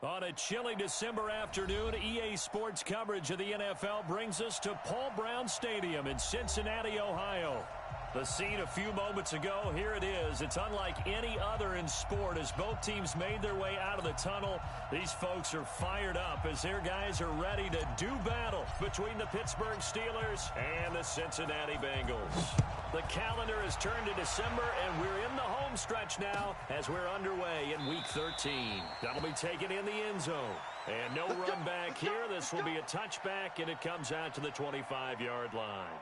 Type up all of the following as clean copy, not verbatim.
On a chilly December afternoon, EA Sports coverage of the NFL brings us to Paul Brown Stadium in Cincinnati, Ohio. The scene a few moments ago, here it is. It's unlike any other in sport as both teams made their way out of the tunnel. These folks are fired up as their guys are ready to do battle between the Pittsburgh Steelers and the Cincinnati Bengals. The calendar has turned to December, and we're in the home stretch now as we're underway in Week 13. That'll be taken in the end zone. And no run back here. This will be a touchback, and it comes out to the 25-yard line.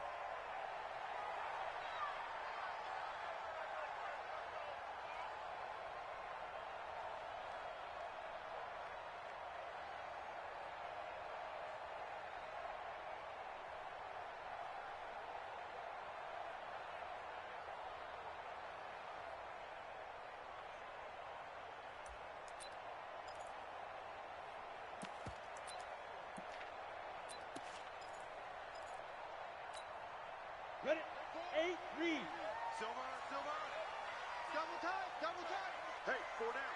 Ready? 8, read. Silver. Double time. Hey, 4 down.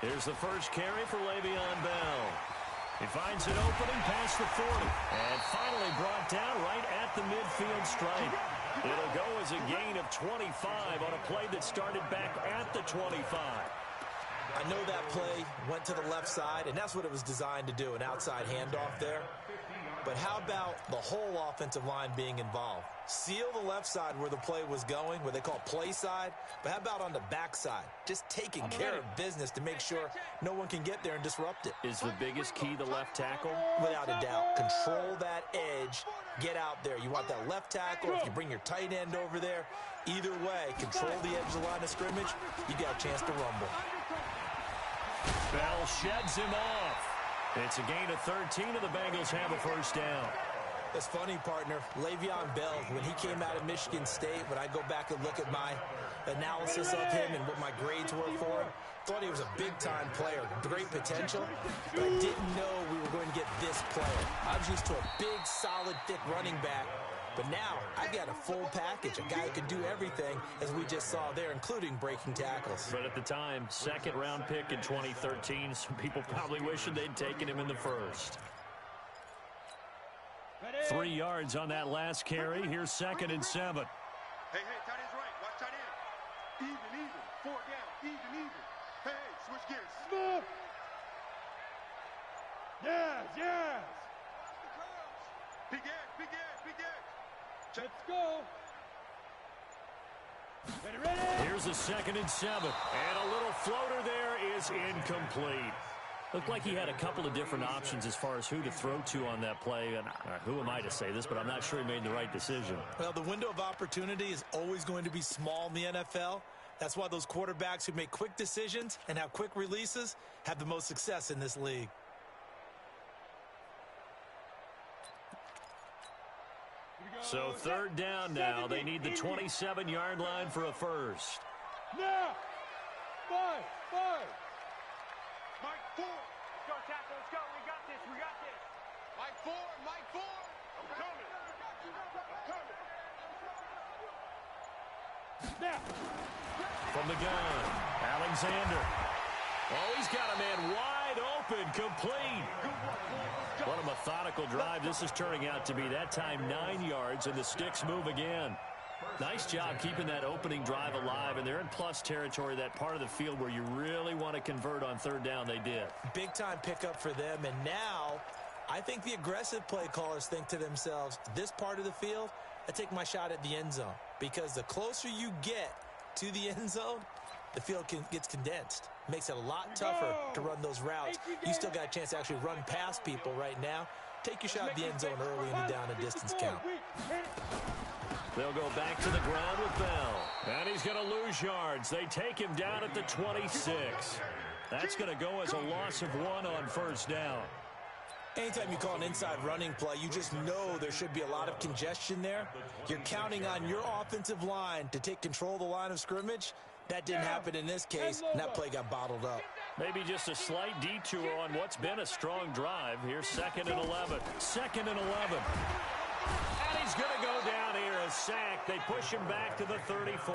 Here's the first carry for Le'Veon Bell. He finds an opening past the 40. And finally brought down right at the midfield stripe. It'll go as a gain of 25 on a play that started back at the 25. I know that play went to the left side, and that's what it was designed to do, an outside handoff there. But how about the whole offensive line being involved? Seal the left side where the play was going, where they call play side, but how about on the back side? Just taking care of business to make sure no one can get there and disrupt it. Is the biggest key the left tackle? Without a doubt. Control that edge. Get out there. You want that left tackle. If you bring your tight end over there, either way, control the edge of the line of scrimmage, you got a chance to rumble. Bell sheds him off. It's a gain of 13, and the Bengals have a first down. It's funny, partner. Le'Veon Bell, when he came out of Michigan State, when I go back and look at my analysis of him and what my grades were for him, thought he was a big-time player, great potential, but I didn't know we were going to get this player. I was used to a big, solid, thick running back, but now I got a full package, a guy who can do everything, as we just saw there, including breaking tackles. But at the time, second-round pick in 2013, some people probably wishing they'd taken him in the first. 3 yards on that last carry. Here's 2nd and 7. Hey, tight end's right. Watch tight end. Even. 4 down. Even. Hey, switch gears. Smoke. Yes. Big edge. Let's go. Ready. Here's a 2nd and 7. And a little floater there is incomplete. Looked like he had a couple of different options as far as who to throw to on that play. And who am I to say this, but I'm not sure he made the right decision. Well, the window of opportunity is always going to be small in the NFL. That's why those quarterbacks who make quick decisions and have quick releases have the most success in this league. So 3rd down now. They need the 27-yard line for a first. Now. 5. Mike 4. Let's go, tackle. Let's go. We got this. Mike 4. I'm coming. Now. From the gun, Alexander. Oh, he's got a man wide open, complete. What a methodical drive. This is turning out to be, that time, 9 yards, and the sticks move again. Nice job keeping that opening drive alive, and they're in plus territory, that part of the field where you really want to convert on 3rd down. They did. Big-time pickup for them, and now I think the aggressive play callers think to themselves, this part of the field, I take my shot at the end zone, because the closer you get to the end zone, the field gets condensed. Makes it a lot tougher to run those routes. You still got a chance to actually run past people right now. Take your shot at the end zone early in the down and distance count. They'll go back to the ground with Bell. And he's going to lose yards. They take him down at the 26. That's going to go as a loss of 1 on 1st down. Anytime you call an inside running play, you just know there should be a lot of congestion there. You're counting on your offensive line to take control of the line of scrimmage. That didn't happen in this case, and that play got bottled up. Maybe just a slight detour on what's been a strong drive. Here's 2nd and 11. 2nd and 11. And he's going to go down here, a sack. They push him back to the 34.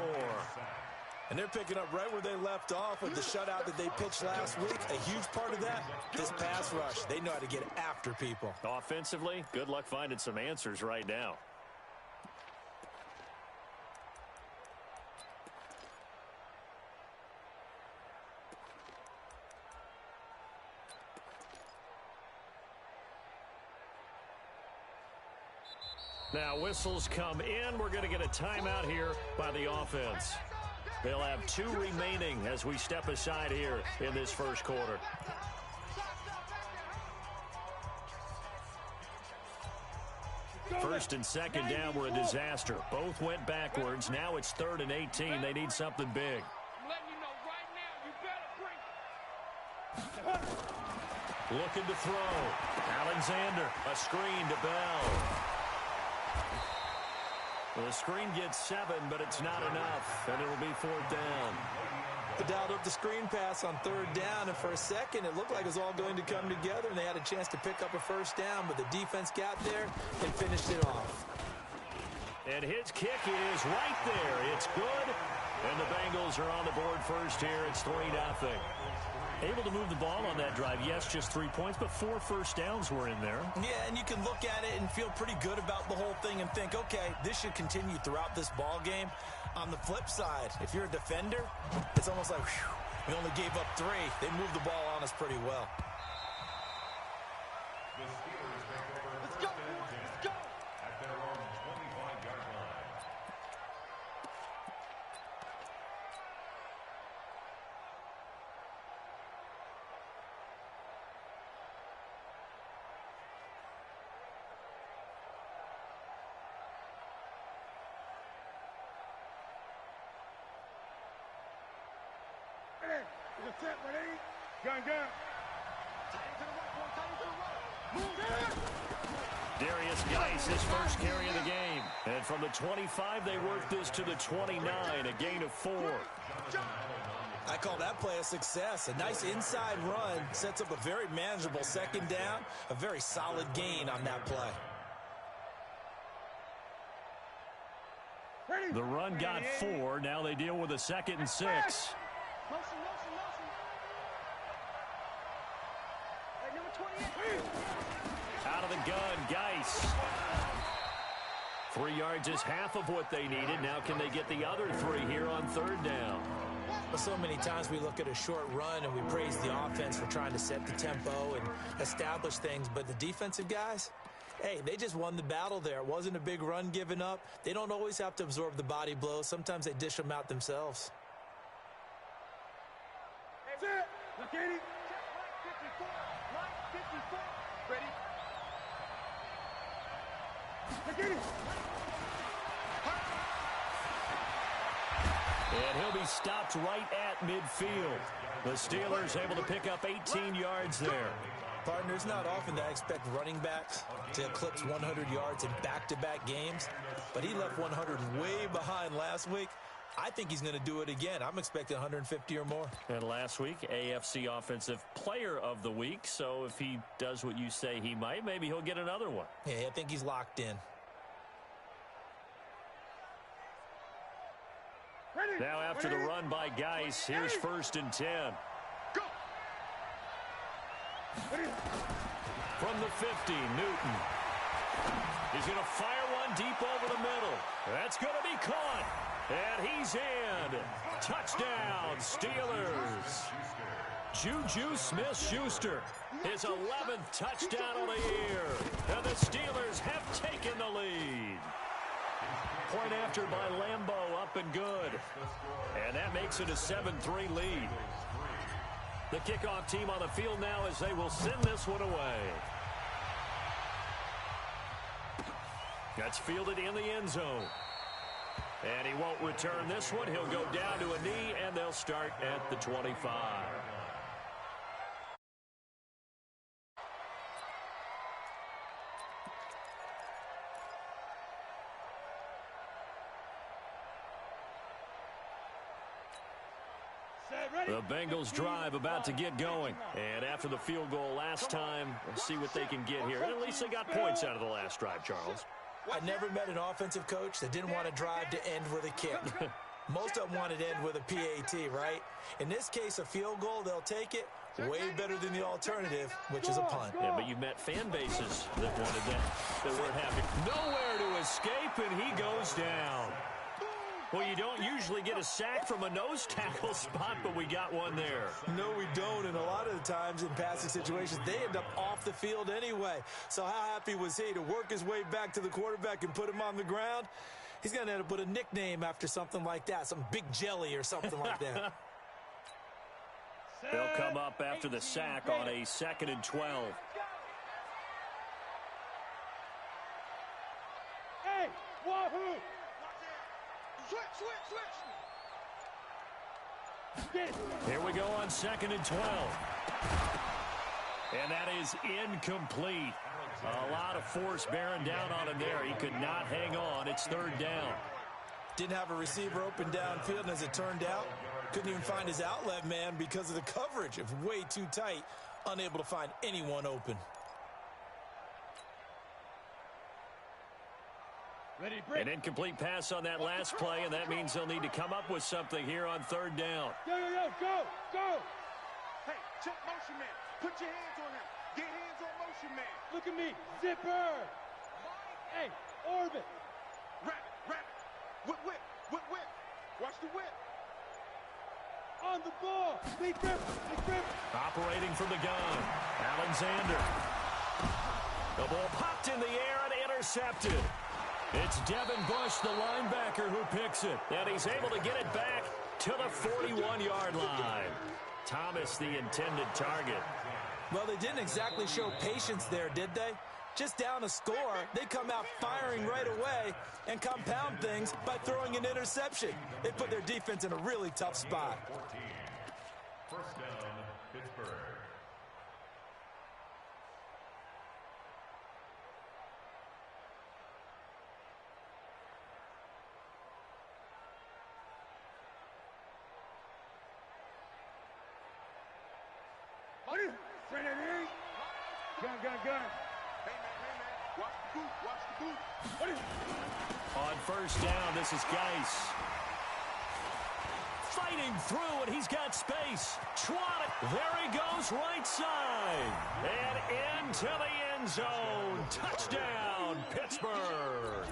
And they're picking up right where they left off with the shutout that they pitched last week. A huge part of that, this pass rush. They know how to get after people. Offensively, good luck finding some answers right now. Now whistles come in. We're going to get a timeout here by the offense. They'll have 2 remaining as we step aside here in this first quarter. First and second down were a disaster. Both went backwards. Now it's 3rd and 18. They need something big. Looking to throw. Alexander, a screen to Bell. The screen gets 7, but it's not enough, and it'll be 4th down. They dialed up the screen pass on 3rd down, and for a second it looked like it was all going to come together, and they had a chance to pick up a first down, but the defense got there and finished it off. And his kick is right there. It's good, and the Bengals are on the board first here. It's 3-0. Able to move the ball on that drive. Yes, just 3 points, but 4 first downs were in there. Yeah, and you can look at it and feel pretty good about the whole thing and think, okay, this should continue throughout this ball game. On the flip side, if you're a defender, it's almost like, whew, we only gave up 3. They moved the ball on us pretty well. Let's go, let's go. At their own 25-yard line. Set, ready? Gun, gun. Darius Geis, his first carry of the game. And from the 25, they work this to the 29, a gain of 4. I call that play a success. A nice inside run sets up a very manageable second down, a very solid gain on that play. The run got 4. Now they deal with a 2nd and 6. Motion, motion, motion. Hey, number 28. Out of the gun, Geis. 3 yards is half of what they needed. Now can they get the other 3 here on 3rd down? Well, so many times we look at a short run and we praise the offense for trying to set the tempo and establish things, but the defensive guys, hey, they just won the battle there. It wasn't a big run given up. They don't always have to absorb the body blows. Sometimes they dish them out themselves. Set. Look at it. Check, right 54. Ready? Look at it. And he'll be stopped right at midfield. The Steelers able to pick up 18 yards there. Partner, it's not often that I expect running backs to eclipse 100 yards in back-to-back games, but he left 100 way behind last week. I think he's going to do it again. I'm expecting 150 or more. And last week, AFC Offensive Player of the Week. So if he does what you say he might, maybe he'll get another one. Yeah, I think he's locked in. Ready. Now after the run by Geis, here's 1st and 10. Go. Ready. From the 50, Newton. He's going to fire one deep over the middle. That's going to be caught. And he's in. Touchdown, Steelers. Juju Smith-Schuster, his 11th touchdown of the year. And the Steelers have taken the lead. Point after by Lambeau, up and good. And that makes it a 7-3 lead. The kickoff team on the field now as they will send this one away. That's fielded in the end zone. And he won't return this one. He'll go down to a knee, and they'll start at the 25. The Bengals drive about to get going. And after the field goal last time, let's see what they can get here. And at least they got points out of the last drive, Charles. I never met an offensive coach that didn't want to drive to end with a kick. Most of them want it end with a PAT, right? In this case, a field goal, they'll take it. Way better than the alternative, which is a punt. Yeah, but you've met fan bases that wanted that weren't happy. Nowhere to escape, and he goes down. Well, you don't usually get a sack from a nose tackle spot, but we got one there. No, we don't, and a lot of the times in passing situations, they end up off the field anyway. So how happy was he to work his way back to the quarterback and put him on the ground? He's going to end up with a nickname after something like that, some Big Jelly or something like that. They'll come up after the sack on a 2nd and 12. Hey, wahoo! Switch. Get it. Here we go on 2nd and 12. And that is incomplete. A lot of force bearing down on him there. He could not hang on. It's 3rd down. Didn't have a receiver open downfield, and as it turned out, couldn't even find his outlet man because of the coverage. It was way too tight, unable to find anyone open. Ready, break. An incomplete pass on that last play, and that means they'll need to come up with something here on 3rd down. Go! Hey, check motion man. Put your hands on him. Get hands on motion man. Look at me, zipper! Hey, orbit! Rabbit. Whip. Watch the whip. On the ball! Big grip! Operating from the gun, Alexander. The ball popped in the air and intercepted. It's Devin Bush, the linebacker, who picks it. And he's able to get it back to the 41-yard line. Thomas, the intended target. Well, they didn't exactly show patience there, did they? Just down a score, they come out firing right away and compound things by throwing an interception. They put their defense in a really tough spot. 14. First down, Pittsburgh. Gun. Hey man. Watch the boot. On 1st down, this is Geis. Fighting through, and he's got space. Trotted. There he goes, right side. And into the end zone. Touchdown, Pittsburgh.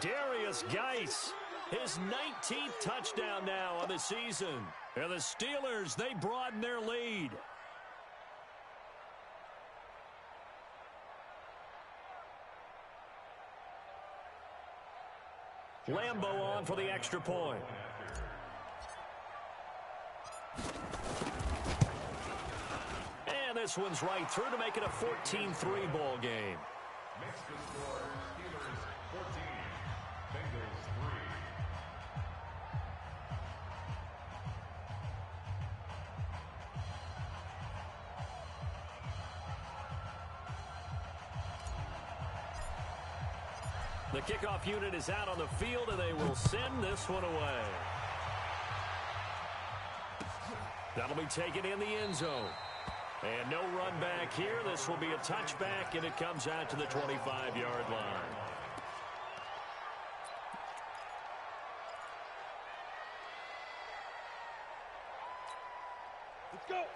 Darius Geis, his 19th touchdown now on the season. And the Steelers, they broaden their lead. Lambo on for the extra point. And this one's right through to make it a 14-3 ball game. Next to score, Steelers 14, Bengals 3. The kickoff unit is out on the field, and they will send this one away. That'll be taken in the end zone. And no run back here. This will be a touchback, and it comes out to the 25-yard line.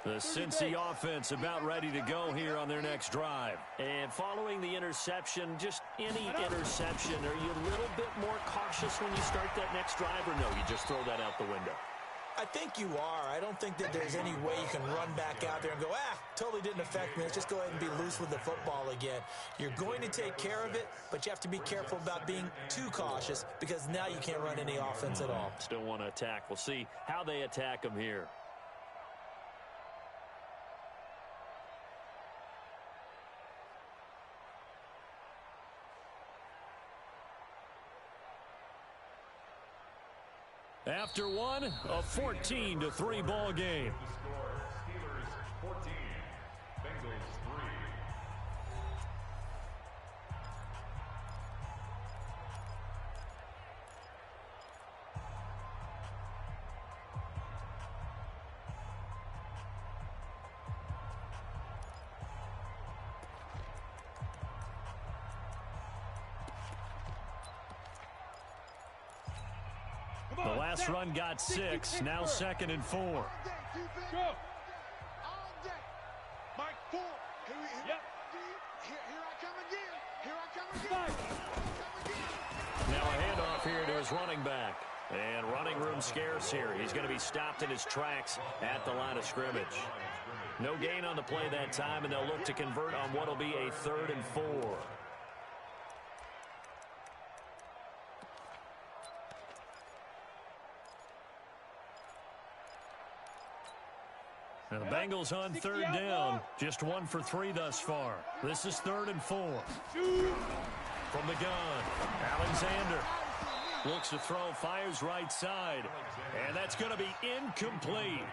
The Cincy offense about ready to go here on their next drive. And following the interception, just any interception, are you a little bit more cautious when you start that next drive, or no, you just throw that out the window? I think you are. I don't think that there's any way you can run back out there and go, totally didn't affect me. Let's just go ahead and be loose with the football again. You're going to take care of it, but you have to be careful about being too cautious because now you can't run any offense at all. Still want to attack. We'll see how they attack them here. After one, a 14-3 ball game. The score, Steelers 14, Bengals 3. The last run got 6, now 2nd and 4. Go. All day. Mike, 4. Yep. Here I come again. Here I come again. Now a handoff here to his running back. And running room scarce here. He's going to be stopped in his tracks at the line of scrimmage. No gain on the play that time, and they'll look to convert on what will be a 3rd and 4. Now the Bengals on 3rd down. Just 1 for 3 thus far. This is 3rd and 4. From the gun, Alexander looks to throw, fires right side. And that's going to be incomplete.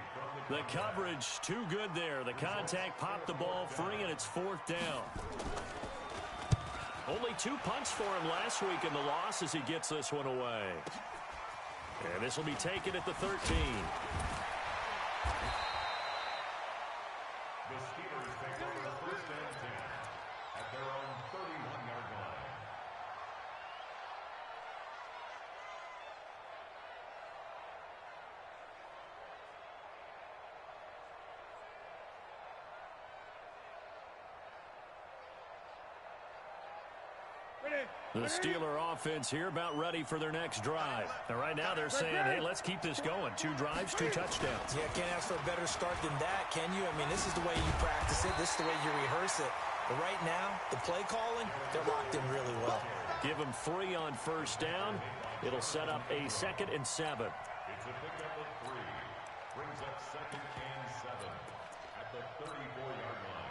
The coverage too good there. The contact popped the ball free, and it's 4th down. Only 2 punts for him last week in the loss as he gets this one away. And this will be taken at the 13. The Steelers take over 1st and 10 at their own 31-yard line. The Steeler offense here about ready for their next drive. And right now they're saying, hey, let's keep this going. 2 drives, 2 touchdowns. Yeah, can't ask for a better start than that, can you? I mean, this is the way you practice it. This is the way you rehearse it. But right now, the play calling, they're locked in really well. Give them 3 on 1st down. It'll set up a 2nd and 7. It's a pickup of 3. Brings up 2nd and 7 at the 34-yard line.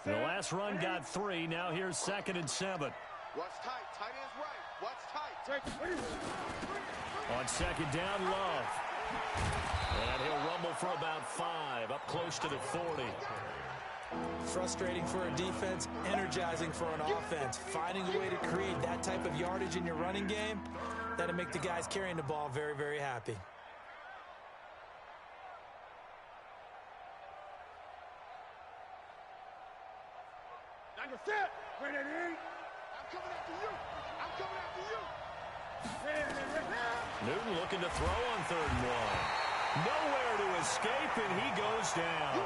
The last run got 3. Now here's 2nd and 7. What's tight? Tight ends right. What's tight? On 2nd down, Love. And he'll rumble for about 5, up close to the 40. Frustrating for a defense, energizing for an offense. Finding a way to create that type of yardage in your running game, that'll make the guys carrying the ball very, very happy. Set. Bring it in. I'm coming after you. I'm coming after you. Newton looking to throw on 3rd and 1. Nowhere to escape, and he goes down.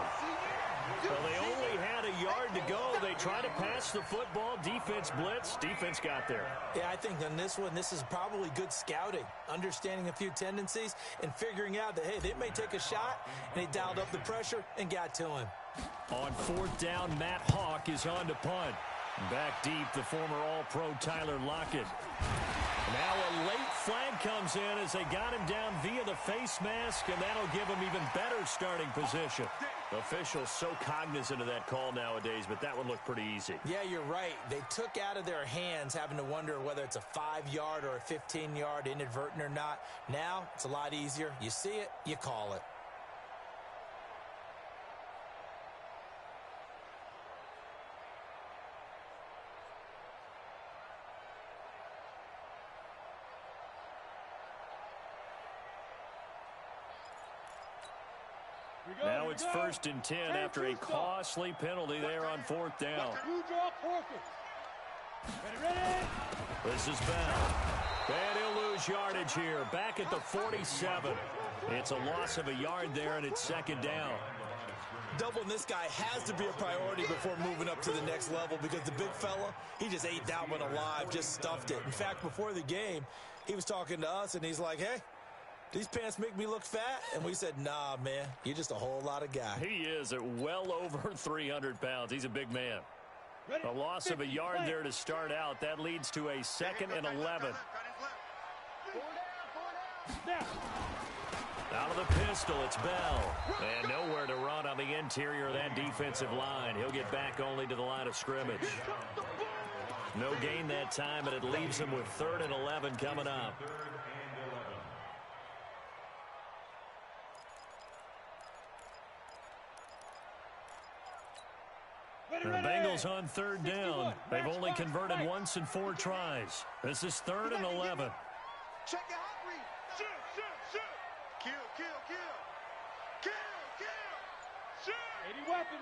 Well, they only had a yard to go. They try to pass the football. Defense blitz. Defense got there. Yeah, I think on this one, this is probably good scouting, understanding a few tendencies, and figuring out that, hey, they may take a shot, and they dialed up the pressure and got to him. On 4th down, Matt Hawk is on to punt. Back deep, the former All-Pro Tyler Lockett. Now a late flag comes in as they got him down via the face mask, and that'll give him even better starting position. Officials so cognizant of that call nowadays, but that one looked pretty easy. Yeah, you're right. They took out of their hands having to wonder whether it's a 5-yard or a 15-yard inadvertent or not. Now it's a lot easier. You see it, you call it. Now it's 1st and 10 after a costly penalty there on 4th down. This is Bell. And he'll lose yardage here. Back at the 47. It's a loss of a yard there, and it's 2nd down. Doubling this guy has to be a priority before moving up to the next level because the big fella, he just ate that one alive, just stuffed it. In fact, before the game, he was talking to us, and he's like, hey, these pants make me look fat? And we said, nah, man, you're just a whole lot of guy. He is at well over 300 pounds. He's a big man. A loss of a yard there to start out. That leads to a 2nd and 11. Out of the pistol, it's Bell. And nowhere to run on the interior of that defensive line. He'll get back only to the line of scrimmage. No gain that time, and it leaves him with 3rd and 11 coming up. The Bengals on 3rd down. They've only converted once in 4 tries. This is 3rd and 11. Check it out, Reed. Shoot. Kill, kill, kill. Kill, kill. Shit. 80 weapon.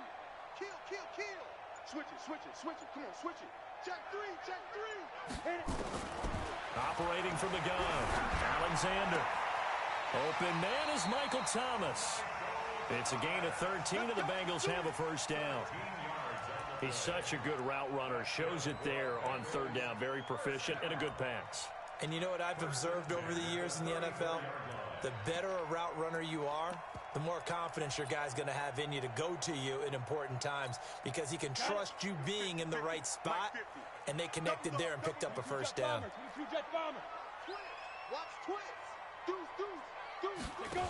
Kill, kill, kill. Switch it, switch it, switch it. Come on, switch it. Check three, check three. Hit it. Operating from the gun, Alexander. Open man is Michael Thomas. It's a gain of 13, and the Bengals have a first down. He's such a good route runner. Shows it there on third down. Very proficient and a good pass. And you know what I've observed over the years in the NFL? The better a route runner you are, the more confidence your guy's going to have in you to go to you in important times because he can trust you being in the right spot, and they connected there and picked up a first down. Watch twins. Deuce, deuce, deuce. Let's go.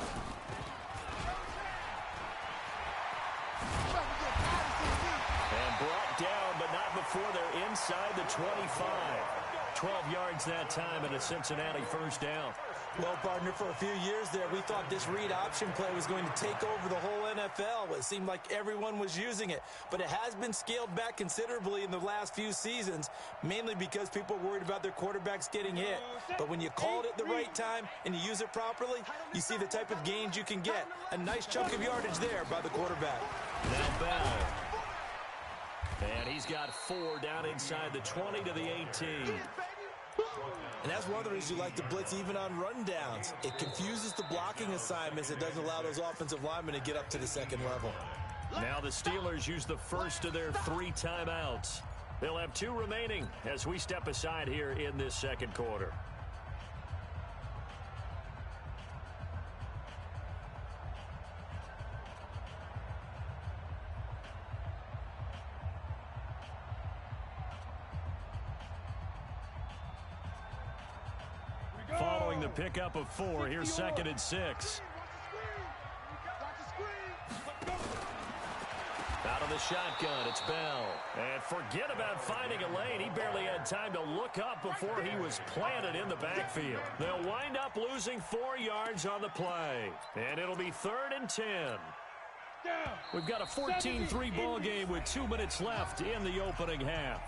And brought down, but not before they're inside the 25. 12 yards that time and a Cincinnati first down. Well, partner, for a few years there, we thought this read option play was going to take over the whole NFL. It seemed like everyone was using it, but it has been scaled back considerably in the last few seasons, mainly because people are worried about their quarterbacks getting hit. But when you call it at the right time and you use it properly, you see the type of gains you can get. A nice chunk of yardage there by the quarterback. Now Bell. And he's got 4 down inside the 20 to the 18. And that's one of the reasons you like to blitz even on rundowns. It confuses the blocking assignments. It doesn't allow those offensive linemen to get up to the second level. Now the Steelers use the first of their 3 timeouts. They'll have 2 remaining as we step aside here in this second quarter. Following the pickup of 4, here's 2nd and 6. Out of the shotgun, it's Bell. And forget about finding a lane. He barely had time to look up before he was planted in the backfield. They'll wind up losing 4 yards on the play. And it'll be 3rd and 10. We've got a 14-3 ball game with 2 minutes left in the opening half.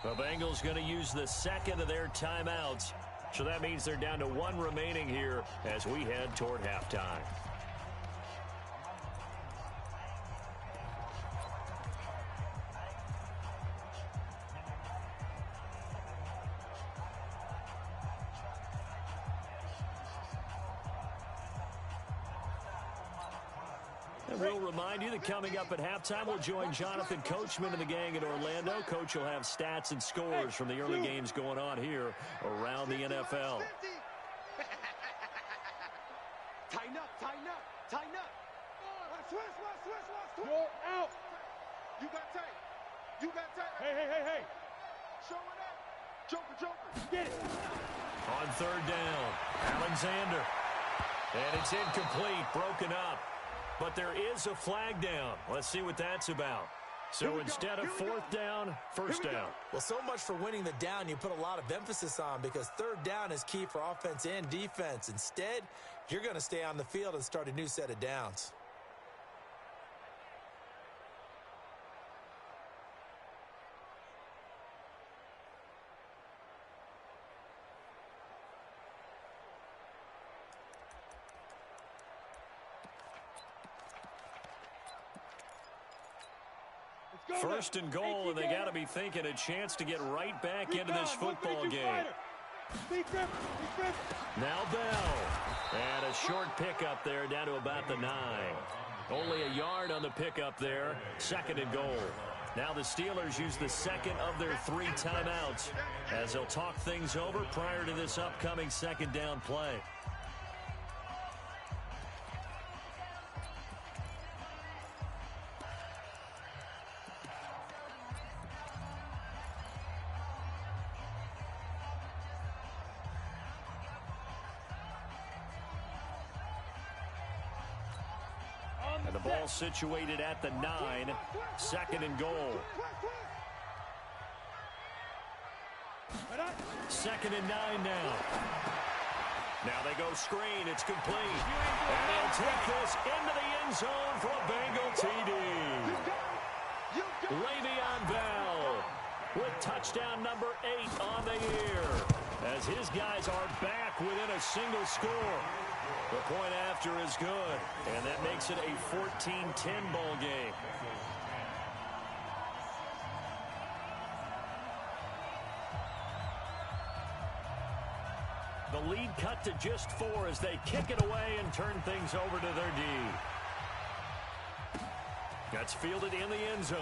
The Bengals going to use the 2nd of their timeouts. So that means they're down to 1 remaining here as we head toward halftime. And we'll remind you that coming up at halftime, we'll join Jonathan Coachman and the gang in Orlando. Coach will have stats and scores from the early games going on here around the NFL. Tighten up, tighten up, tighten up. Switch. You're out. You got tight. You got tight. Hey. Show it up. Joker. Get it. On 3rd down, Alexander. And it's incomplete, broken up. But there is a flag down. Let's see what that's about. So instead of 4th down, 1st down. Well, so much for winning the down you put a lot of emphasis on because 3rd down is key for offense and defense. Instead, you're going to stay on the field and start a new set of downs. First and goal, and they got to be thinking a chance to get right back into this football game. Now Bell. And a short pickup there down to about the 9. Only a yard on the pickup there. 2nd and goal. Now the Steelers use the 2nd of their 3 timeouts as they'll talk things over prior to this upcoming 2nd down play. And the ball situated at the 9. 2nd and goal. 2nd and 9 now. Now they go screen. It's complete. And they'll take this into the end zone for a Bengal TD. Le'Veon Bell with touchdown number 8 on the year, as his guys are back within a single score. The point after is good, and that makes it a 14-10 ball game. The lead cut to just 4 as they kick it away and turn things over to their D. That's fielded in the end zone.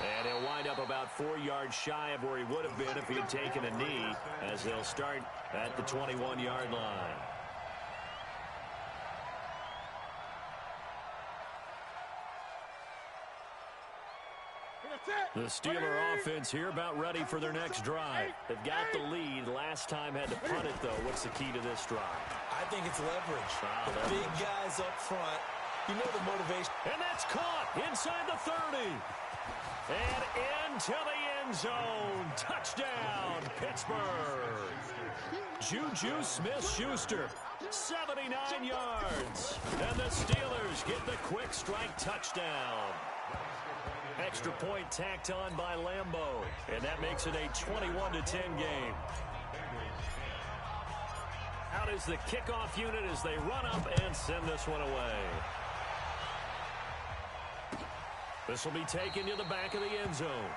And he'll wind up about 4 yards shy of where he would have been if he had taken a knee, as they'll start at the 21-yard line. The Steeler offense here about ready for their next drive. They've got the lead. Last time had to punt it, though. What's the key to this drive? I think it's leverage. The big guys up front, you know the motivation. And that's caught inside the 30. And into the end zone. Touchdown, Pittsburgh. Juju Smith-Schuster, 79 yards. And the Steelers get the quick strike touchdown. Extra point tacked on by Lambeau. And that makes it a 21-10 game. Out is the kickoff unit as they run up and send this one away. This will be taken to the back of the end zone.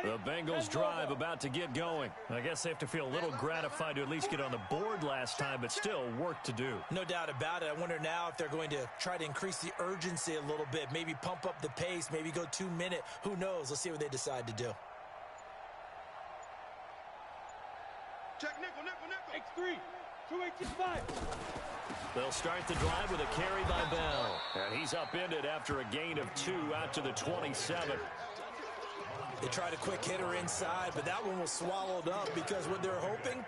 The Bengals drive about to get going. I guess they have to feel a little gratified to at least get on the board last time, but still work to do. No doubt about it. I wonder now if they're going to try to increase the urgency a little bit, maybe pump up the pace, maybe go 2-minute. Who knows? Let's see what they decide to do. Check nickel. X3, 285. They'll start the drive with a carry by Bell. And he's upended after a gain of 2 out to the 27. They tried a quick hitter inside, but that one was swallowed up because what they're hoping,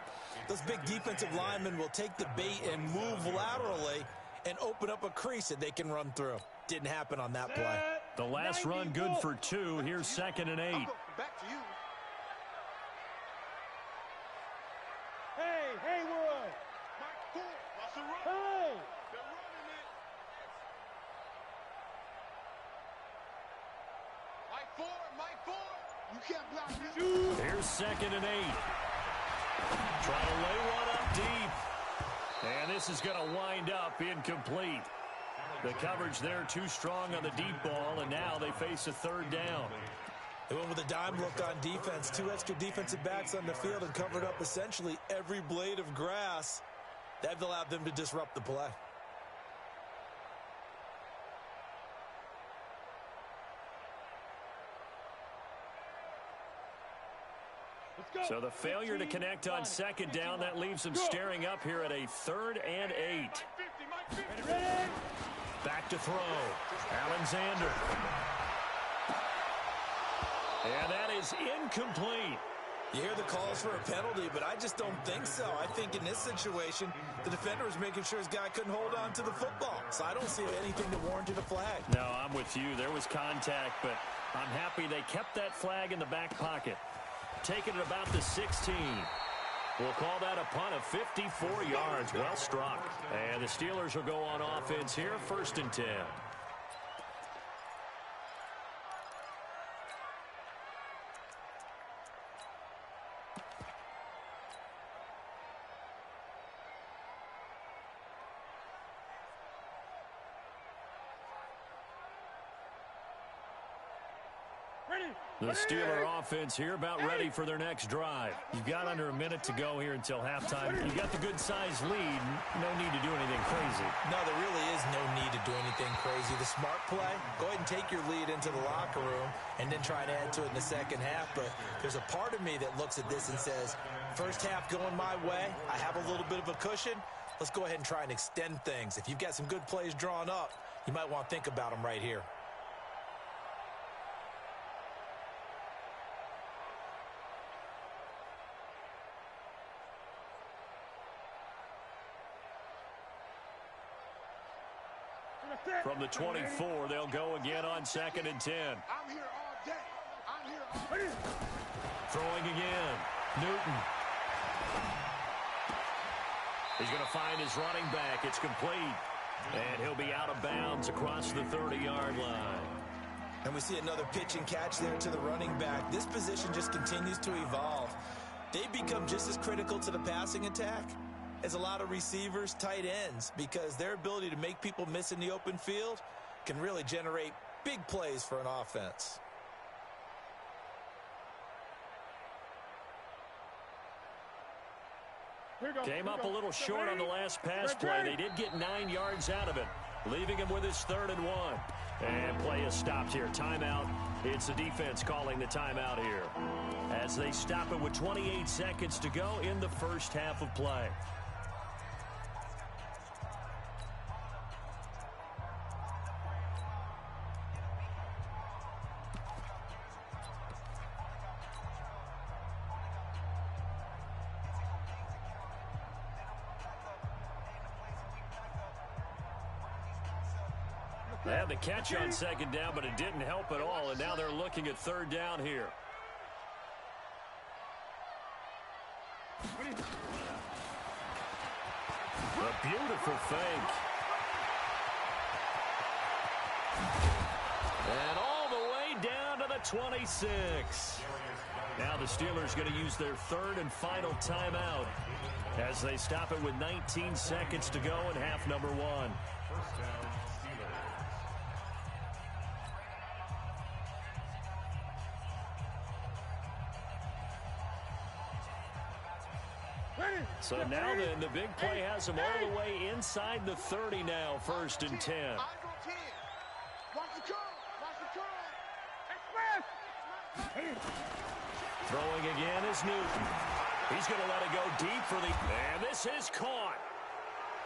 those big defensive linemen will take the bait and move laterally and open up a crease that they can run through. Didn't happen on that play. The last run good for 2. Here's 2nd and 8. Back to you. Hey, Haywood. Mike Ford. Watch the run. Hey. They're running it. Mike Ford. You can't block this. Here's 2nd and 8. Trying to lay one up deep. And this is going to wind up incomplete. The coverage there too strong on the deep ball, and now they face a 3rd down. They went with a dime look on defense. 2 extra defensive backs on the field and covered up essentially every blade of grass. That allowed them to disrupt the play. So the failure to connect on 2nd down, that leaves them staring up here at a 3rd and 8. Back to throw. Alexander. And that is incomplete. You hear the calls for a penalty, but I just don't think so. I think in this situation, the defender was making sure his guy couldn't hold on to the football. So I don't see anything that warranted a flag. No, I'm with you. There was contact, but I'm happy they kept that flag in the back pocket. Taking it about the 16. We'll call that a punt of 54 yards. Well struck. And the Steelers will go on offense here, 1st and 10. The Steeler offense here about ready for their next drive. You've got under a minute to go here until halftime. You've got the good-sized lead. No need to do anything crazy. No, there really is no need to do anything crazy. The smart play, go ahead and take your lead into the locker room and then try to add to it in the second half. But there's a part of me that looks at this and says, first half going my way, I have a little bit of a cushion. Let's go ahead and try and extend things. If you've got some good plays drawn up, you might want to think about them right here. From the 24, they'll go again on 2nd and 10. I'm here all day. I'm here all day. Throwing again. Newton. He's going to find his running back. It's complete. And he'll be out of bounds across the 30-yard line. And we see another pitch and catch there to the running back. This position just continues to evolve. They become just as critical to the passing attack as a lot of receivers, tight ends, because their ability to make people miss in the open field can really generate big plays for an offense. Came up a little short on the last pass play. They did get 9 yards out of it, leaving him with his 3rd and 1. And play is stopped here. Timeout. It's the defense calling the timeout here as they stop it with 28 seconds to go in the first half of play. They had the catch on 2nd down, but it didn't help at all, and now they're looking at 3rd down here. A beautiful fake. And all the way down to the 26. Now the Steelers going to use their 3rd and final timeout as they stop it with 19 seconds to go in half number 1. First down, Steelers. So now then, the big play has them all the way inside the 30 now, 1st and 10. I go 10. Watch the curl. Watch the curl. Throwing again is Newton. He's going to let it go deep for the... And this is caught.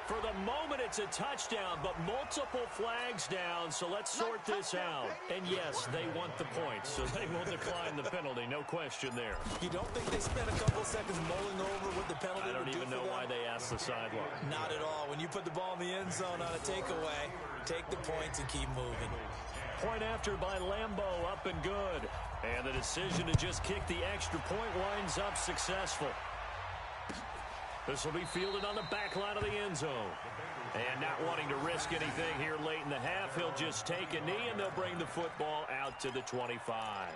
For the moment, it's a touchdown, but multiple flags down, so let's sort this out. And yes, they want the points, so they will decline the penalty, no question there. You don't think they spent a couple seconds mulling over what the penalty I don't would do even for know them? why they asked the sideline. Not at all. When you put the ball in the end zone on a takeaway, take the points and keep moving. Point after by Lambo, up and good. And the decision to just kick the extra point winds up successful. This will be fielded on the back line of the end zone. And not wanting to risk anything here late in the half, he'll just take a knee and they'll bring the football out to the 25.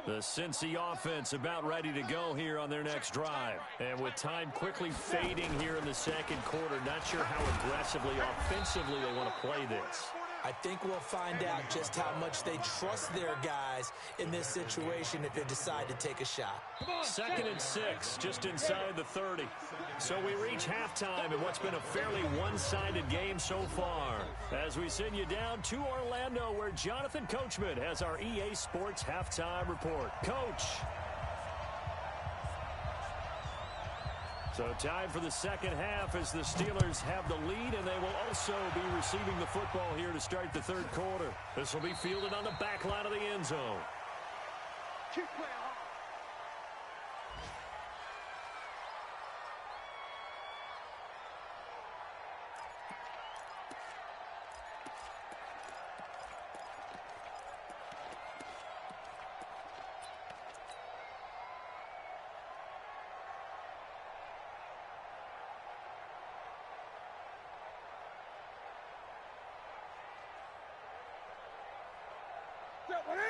The Cincy offense about ready to go here on their next drive. And with time quickly fading here in the 2nd quarter, not sure how aggressively, offensively they want to play this. I think we'll find out just how much they trust their guys in this situation if they decide to take a shot. 2nd and 6, just inside the 30. So we reach halftime in what's been a fairly one-sided game so far. As we send you down to Orlando, where Jonathan Coachman has our EA Sports Halftime Report. Coach. So time for the 2nd half as the Steelers have the lead, and they will also be receiving the football here to start the 3rd quarter. This will be fielded on the back line of the end zone. Keep playing hard.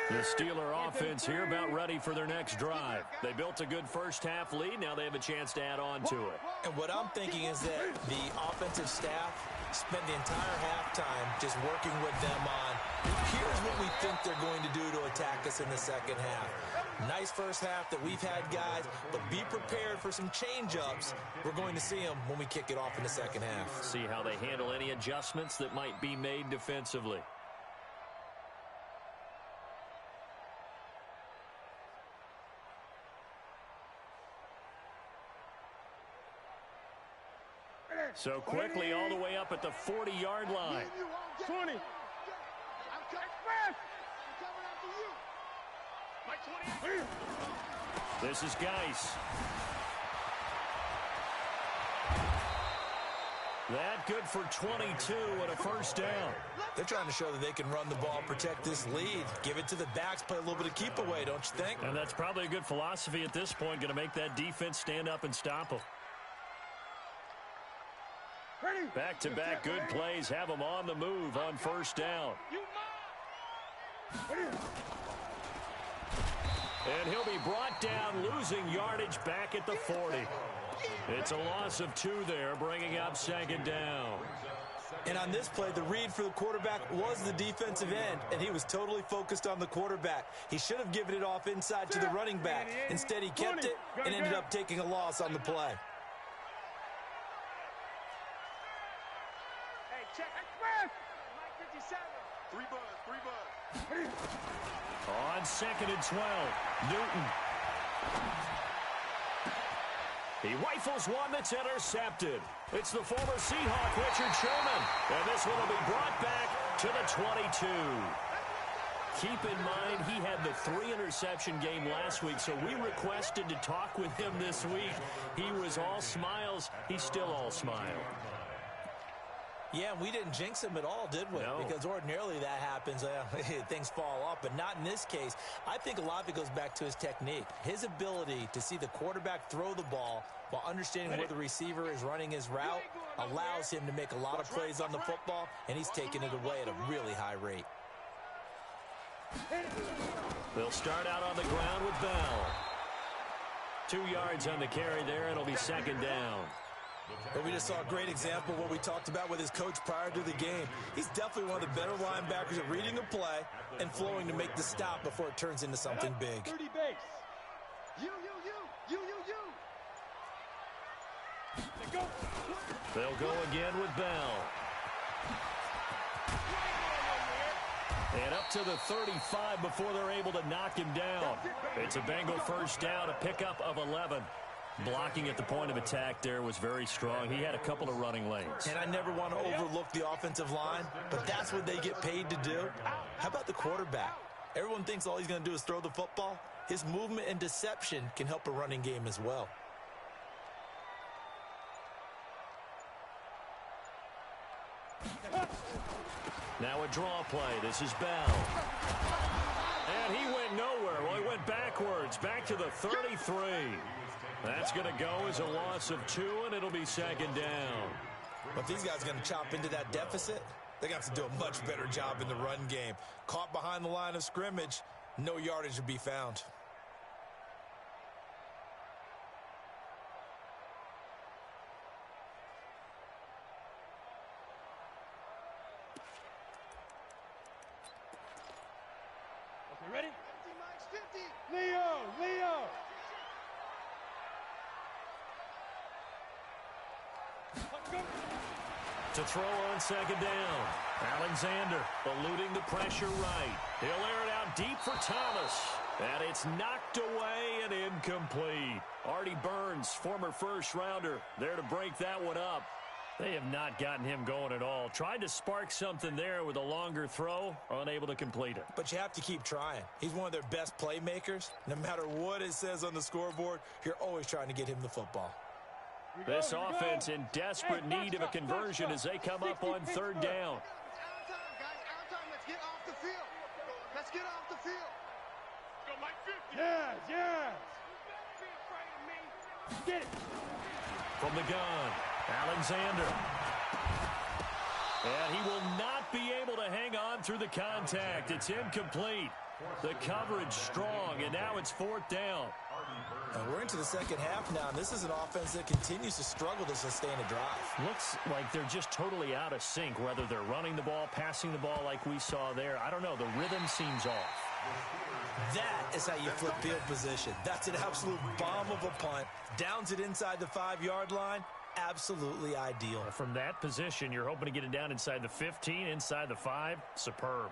The Steeler offense here about ready for their next drive. They built a good first half lead. Now they have a chance to add on to it. And what I'm thinking is that the offensive staff spent the entire halftime just working with them on, here's what we think they're going to do to attack us in the 2nd half. Nice first half that we've had, guys, but be prepared for some change-ups. We're going to see them when we kick it off in the 2nd half. See how they handle any adjustments that might be made defensively. So quickly all the way up at the 40-yard line. 20. This is Geis. That good for 22 and a first down. They're trying to show that they can run the ball, protect this lead, give it to the backs, play a little bit of keep away, don't you think? And that's probably a good philosophy at this point, going to make that defense stand up and stop them. Back-to-back good plays have them on the move on first down. And he'll be brought down, losing yardage back at the 40. It's a loss of 2 there, bringing up second down. And on this play, the read for the quarterback was the defensive end, and he was totally focused on the quarterback. He should have given it off inside to the running back. Instead, he kept it and ended up taking a loss on the play. Hey, check. Mike 57. 3 buzz. On 2nd and 12, Newton. He rifles one that's intercepted. It's the former Seahawk, Richard Sherman. And this one will be brought back to the 22. Keep in mind, he had the 3-interception game last week, so we requested to talk with him this week. He was all smiles. He's still all smile. Yeah, we didn't jinx him at all, did we? No. Because ordinarily that happens. Things fall off, but not in this case. I think a lot of it goes back to his technique. His ability to see the quarterback throw the ball while understanding where the receiver is running his route allows him to make a lot of plays on the football, and he's taking it away at a really high rate. They'll start out on the ground with Bell. 2 yards on the carry there. It'll be second down. But we just saw a great example of what we talked about with his coach prior to the game. He's definitely one of the better linebackers at reading a play and flowing to make the stop before it turns into something big. 30 base. You. They'll go again with Bell. And up to the 35 before they're able to knock him down. It's a Bengal first down, a pickup of 11. Blocking at the point of attack there was very strong. He had a couple of running lanes. And I never want to overlook the offensive line, but that's what they get paid to do. How about the quarterback? Everyone thinks all he's going to do is throw the football. His movement and deception can help a running game as well. Now a draw play. This is Bell. And he went nowhere. Well, he went backwards, back to the 33. That's going to go as a loss of 2, and it'll be second down. But if these guys are going to chop into that deficit, they're going to have to do a much better job in the run game. Caught behind the line of scrimmage, no yardage to be found. Okay, ready? 50, Mike's 50. Leo. To throw on second down. Alexander eluding the pressure right. He'll air it out deep for Thomas. And it's knocked away and incomplete. Artie Burns, former first-rounder, there to break that one up. They have not gotten him going at all. Tried to spark something there with a longer throw, unable to complete it. But you have to keep trying. He's one of their best playmakers. No matter what it says on the scoreboard, you're always trying to get him the football. This offense in desperate need of a conversion as they come up on third down. Out of time, guys. Out of time. Let's get off the field. Let's get off the field. Go, Mike 50. Yes. Get it. From the gun, Alexander. And he will not be able to hang on through the contact. It's incomplete. The coverage strong, and now it's fourth down. We're into the second half now, and this is an offense that continues to struggle to sustain a drive. Looks like they're just totally out of sync, whether they're running the ball, passing the ball like we saw there. I don't know. The rhythm seems off. That is how you flip field position. That's an absolute bomb of a punt. Downs it inside the 5-yard line. Absolutely ideal. From that position, you're hoping to get it down inside the 15, inside the 5. Superb.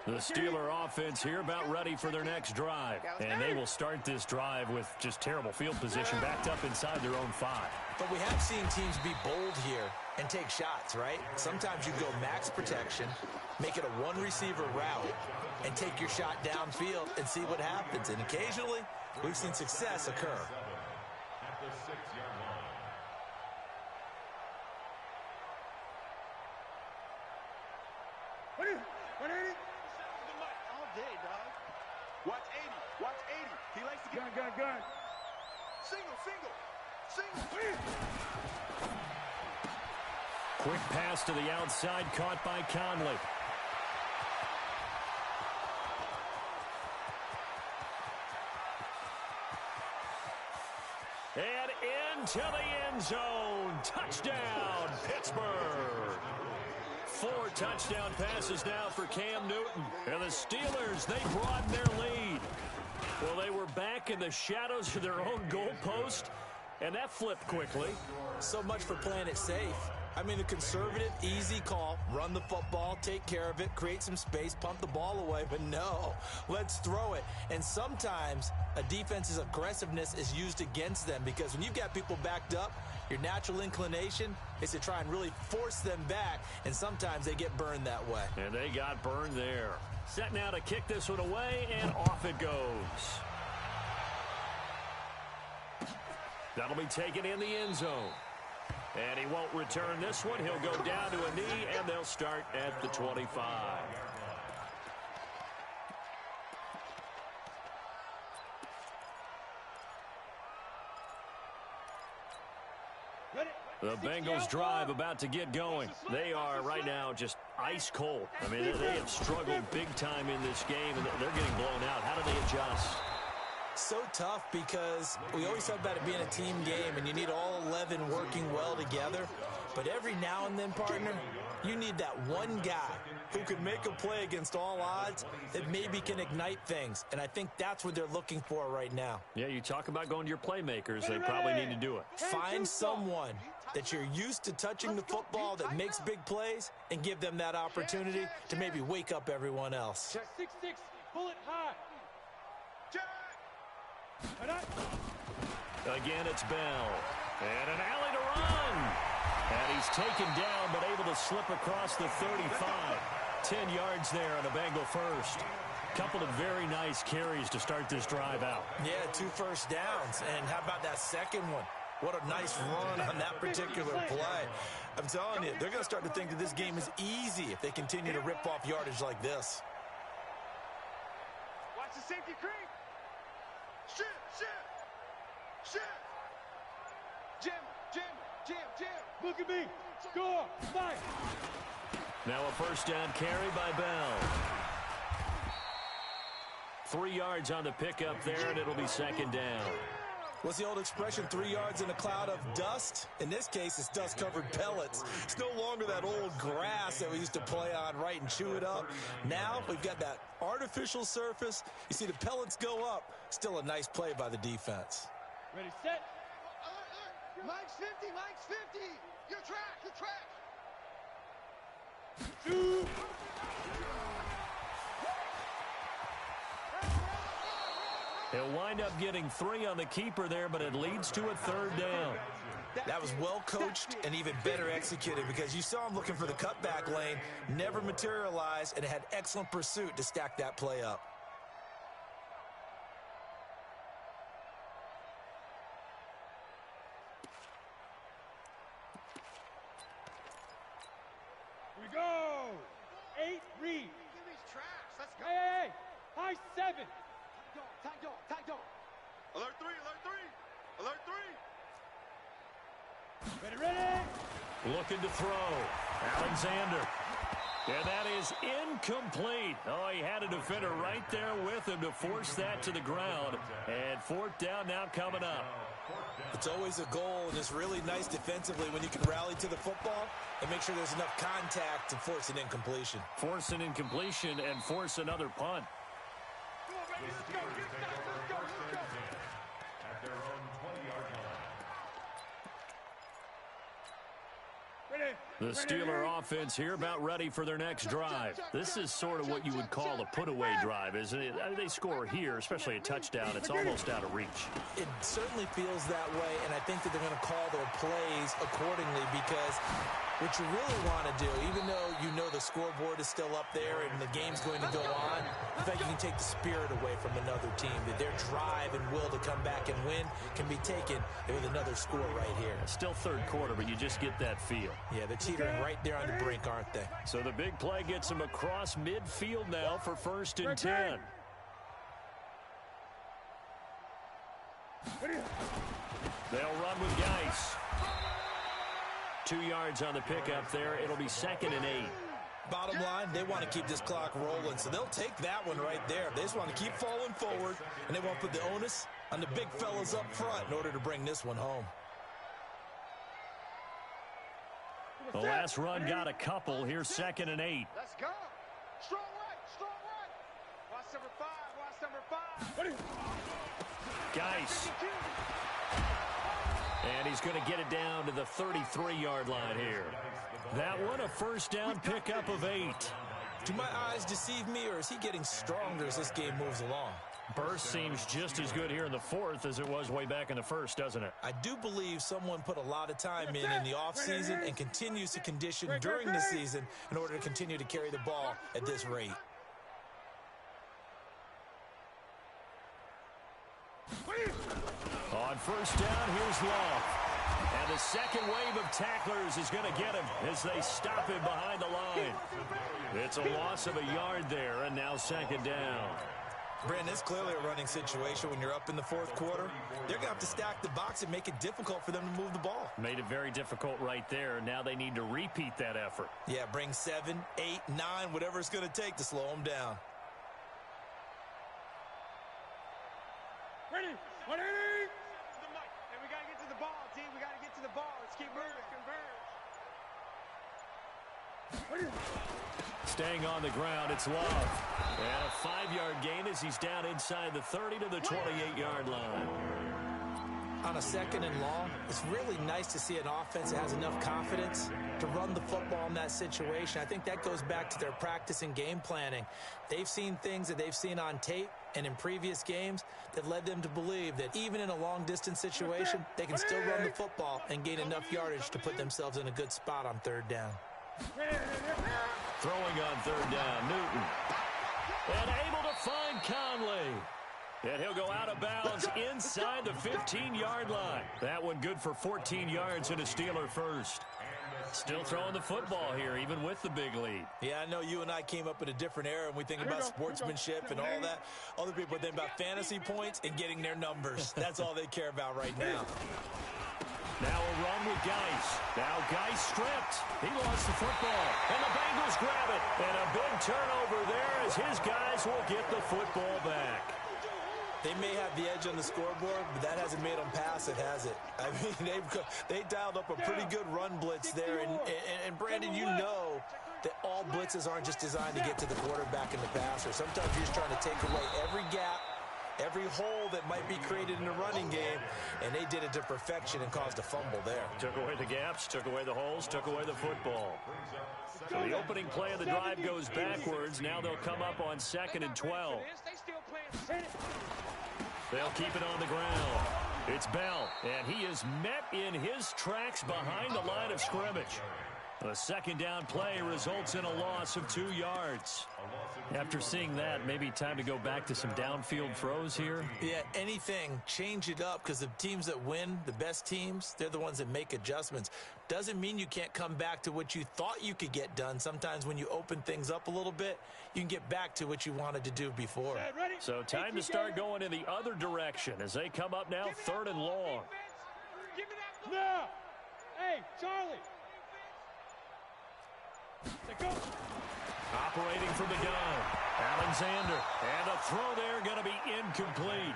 The Steeler offense here about ready for their next drive. And they will start this drive with just terrible field position backed up inside their own 5. But we have seen teams be bold here and take shots, right? Sometimes you go max protection, make it a one-receiver route, and take your shot downfield and see what happens. And occasionally, we've seen success occur. At the 6-yard line. All day, dog. Watch 80. Watch 80. He likes to get... Gun. Single. Quick pass to the outside, caught by Conley. And into the end zone. Touchdown, Pittsburgh. 4 touchdown passes now for Cam Newton. And the Steelers, they broaden their lead. Well, they were back in the shadows of their own goalpost, and that flipped quickly. So much for playing it safe. I mean, a conservative, easy call, run the football, take care of it, create some space, pump the ball away. But no, let's throw it. And sometimes a defense's aggressiveness is used against them because when you've got people backed up, your natural inclination is to try and really force them back, and sometimes they get burned that way. And they got burned there. Set now to kick this one away, and off it goes. That'll be taken in the end zone. And he won't return this one. He'll go down to a knee, and they'll start at the 25. The Bengals drive about to get going. They are right now just ice cold. I mean, they have struggled big time in this game, and they're getting blown out. How do they adjust? So tough because we always talk about it being a team game and you need all 11 working well together. But every now and then, partner, you need that one guy who can make a play against all odds that maybe can ignite things. And I think that's what they're looking for right now. Yeah, you talk about going to your playmakers. They probably need to do it. Find someone that you're used to touching the football that makes big plays and give them that opportunity to maybe wake up everyone else. Check 6-6. Pull it high. Again, it's Bell. And an alley to run. And he's taken down, but able to slip across the 35. 10 yards there on a Bengal first. Couple of very nice carries to start this drive out. Yeah, 2 first downs. And how about that second one? What a nice run on that particular play. I'm telling you, they're going to start to think that this game is easy if they continue to rip off yardage like this. Watch the safety creep. Shift. Jam. Look at me. Score. Fight. Now a first down carry by Bell. 3 yards on the pickup there, and it'll be second down. What's the old expression, 3 yards in a cloud of dust? In this case, it's dust-covered pellets. It's no longer that old grass that we used to play on, right, and chew it up. Now we've got that artificial surface. You see the pellets go up. Still a nice play by the defense. Ready, set. Mike's 50. Your track. Two. He'll wind up getting 3 on the keeper there, but it leads to a third down. That was well coached and even better executed because you saw him looking for the cutback lane, never materialized, and had excellent pursuit to stack that play up. Here we go. 8 read. Give these tracks. Let's go. Hey. High 7. Tag dog. Alert 3. Ready. Looking to throw. Alexander. And that is incomplete. Oh, he had a defender right there with him to force that to the ground. And 4th down now coming up. It's always a goal, and it's really nice defensively when you can rally to the football and make sure there's enough contact to force an incompletion. Force an incompletion and force another punt. Let's go. At their own 20-yard line. Ready. The Steeler offense here about ready for their next drive. This is sort of what you would call a put-away drive, isn't it? They score here, especially a touchdown. It's almost out of reach. It certainly feels that way, and I think that they're going to call their plays accordingly because what you really want to do, even though you know the scoreboard is still up there and the game's going to go on, in fact, you can take the spirit away from another team, that their drive and will to come back and win can be taken with another score right here. Still third quarter, but you just get that feel. Yeah, they're teetering right there on the brink, aren't they? So the big play gets them across midfield now for 1st and 10. They'll run with Geis. 2 yards on the pickup there. It'll be 2nd and 8. Bottom line, they want to keep this clock rolling, so they'll take that one right there. They just want to keep falling forward, and they want to put the onus on the big fellas up front in order to bring this one home. The last run got a couple. Here's 2nd and 8. Let's go. Strong right, strong right. Watch number 5, watch number 5. Geis. And he's going to get it down to the 33-yard line here. That one, a 1st down pickup of 8. Do my eyes deceive me, or is he getting stronger as this game moves along? Burst seems just as good here in the 4th as it was way back in the 1st, doesn't it? I do believe someone put a lot of time in the offseason and continues to condition during the season in order to continue to carry the ball at this rate. On 1st down, here's Love. And the second wave of tacklers is going to get him as they stop him behind the line. It's a loss of a yard there, and now 2nd down. Brandon, it's clearly a running situation when you're up in the 4th quarter. They're going to have to stack the box and make it difficult for them to move the ball. Made it very difficult right there. Now they need to repeat that effort. Yeah, bring 7, 8, 9, whatever it's going to take to slow them down. Ready? 180. And we got to get to the ball, team. We got to get to the ball. Let's keep moving. Staying on the ground, it's Love. And a 5-yard gain as he's down inside the 30 to the 28-yard line. On a 2nd and long, it's really nice to see an offense that has enough confidence to run the football in that situation. I think that goes back to their practice and game planning. They've seen things that they've seen on tape and in previous games that led them to believe that even in a long-distance situation, they can still run the football and gain enough yardage to put themselves in a good spot on 3rd down. Throwing on 3rd down, Newton. And able to find Conley. And he'll go out of bounds inside the 15-yard line. That one good for 14 yards and a Steeler 1st. Still throwing the football here, even with the big lead. Yeah, I know you and I came up in a different era, and we think about sportsmanship and all that. Other people think about fantasy points and getting their numbers. That's all they care about right now. Now a run with Geis. Now Geis stripped. He lost the football. And the Bengals grab it. And a big turnover there as his guys will get the football back. They may have the edge on the scoreboard, but that hasn't made them pass it, has it? I mean, they dialed up a pretty good run blitz there. And Brandon, you know that all blitzes aren't just designed to get to the quarterback and the passer. Sometimes you're just trying to take away every gap, every hole that might be created in the running game, and they did it to perfection and caused a fumble there. Took away the gaps, took away the holes, took away the football. So the opening play of the drive goes backwards. Now they'll come up on 2nd and 12. They'll keep it on the ground. It's Bell, and he is met in his tracks behind the line of scrimmage. A 2nd down play results in a loss of 2 yards. After seeing that, maybe time to go back to some downfield throws here. Yeah, anything, change it up, because the teams that win, the best teams, they're the ones that make adjustments. Doesn't mean you can't come back to what you thought you could get done. Sometimes when you open things up a little bit, you can get back to what you wanted to do before. So time to start going in the other direction as they come up now 3rd and long. No! Hey, Charlie! Go. Operating from the gun, Alexander. And a throw there going to be incomplete.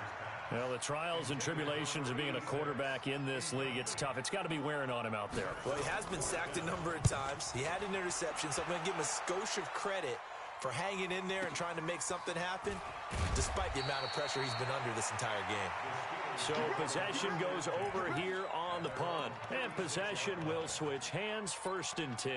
Well, the trials and tribulations of being a quarterback in this league, it's tough. It's got to be wearing on him out there. Well, he has been sacked a number of times. He had an interception, so I'm going to give him a skosh of credit for hanging in there and trying to make something happen, despite the amount of pressure he's been under this entire game. So possession goes over here on the punt. And possession will switch hands, 1st and 10.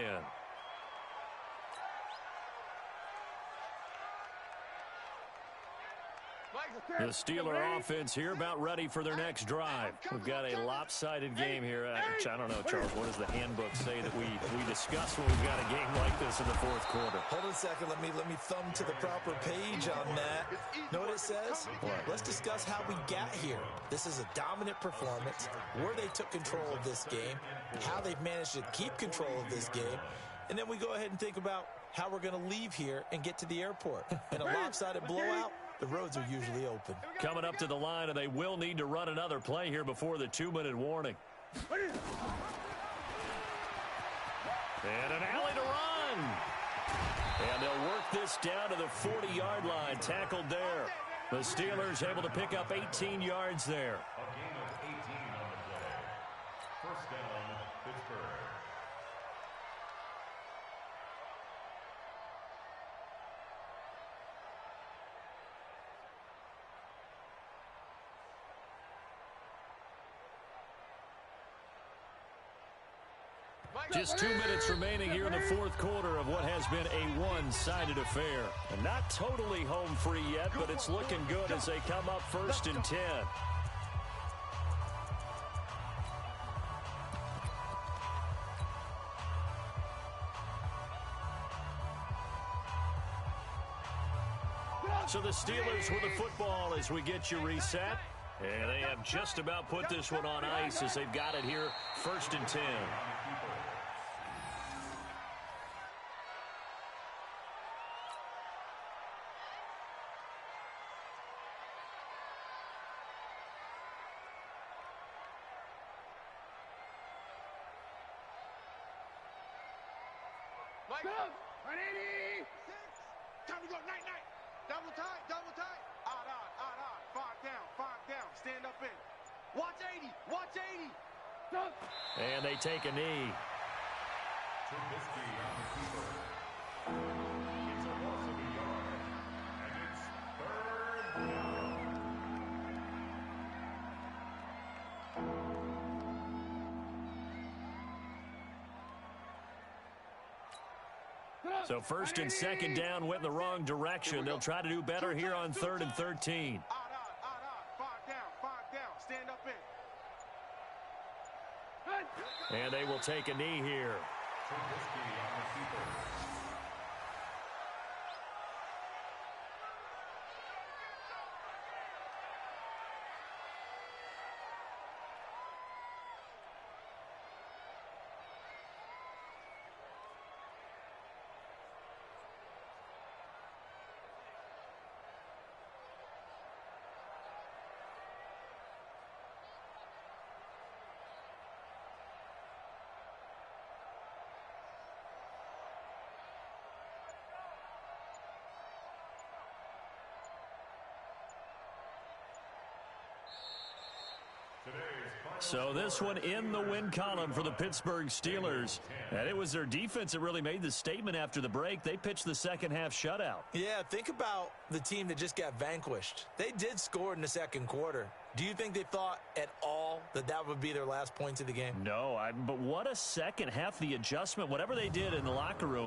The Steeler offense here about ready for their next drive. We've got a lopsided game here. I don't know, Charles, what does the handbook say that we discuss when we've got a game like this in the 4th quarter? Hold on a second. Let me thumb to the proper page on that. Know what it says? What? Let's discuss how we got here. This is a dominant performance, where they took control of this game, how they've managed to keep control of this game, and then we go ahead and think about how we're going to leave here and get to the airport. In a lopsided blowout, the roads are usually open. Coming up to the line, and they will need to run another play here before the 2-minute warning. And an alley to run. And they'll work this down to the 40-yard line. Tackled there. The Steelers able to pick up 18 yards there. A gain of 18 on the play. 1st down, Pittsburgh. Just 2 minutes remaining here in the 4th quarter of what has been a one-sided affair. And not totally home free yet, but it's looking good as they come up 1st and 10. So the Steelers with the football as we get you reset. And they have just about put this one on ice as they've got it here 1st and 10. Time to go, night. Double tight. Odd. 5 down. Stand up in. Watch 80. And they take a knee. Trubisky on the keeper. It's a loss of a yard. And it's 3rd down. So 1st and 2nd down went in the wrong direction. They'll try to do better here on 3rd and 13. Odd. 5 down. Stand up in. And they will take a knee here. Trubisky on the keeper. So this one in the win column for the Pittsburgh Steelers. And it was their defense that really made the statement after the break. They pitched the second half shutout. Yeah, think about the team that just got vanquished. They did score in the 2nd quarter. Do you think they thought at all that that would be their last points of the game? No, but what a second half, the adjustment, whatever they did in the locker room.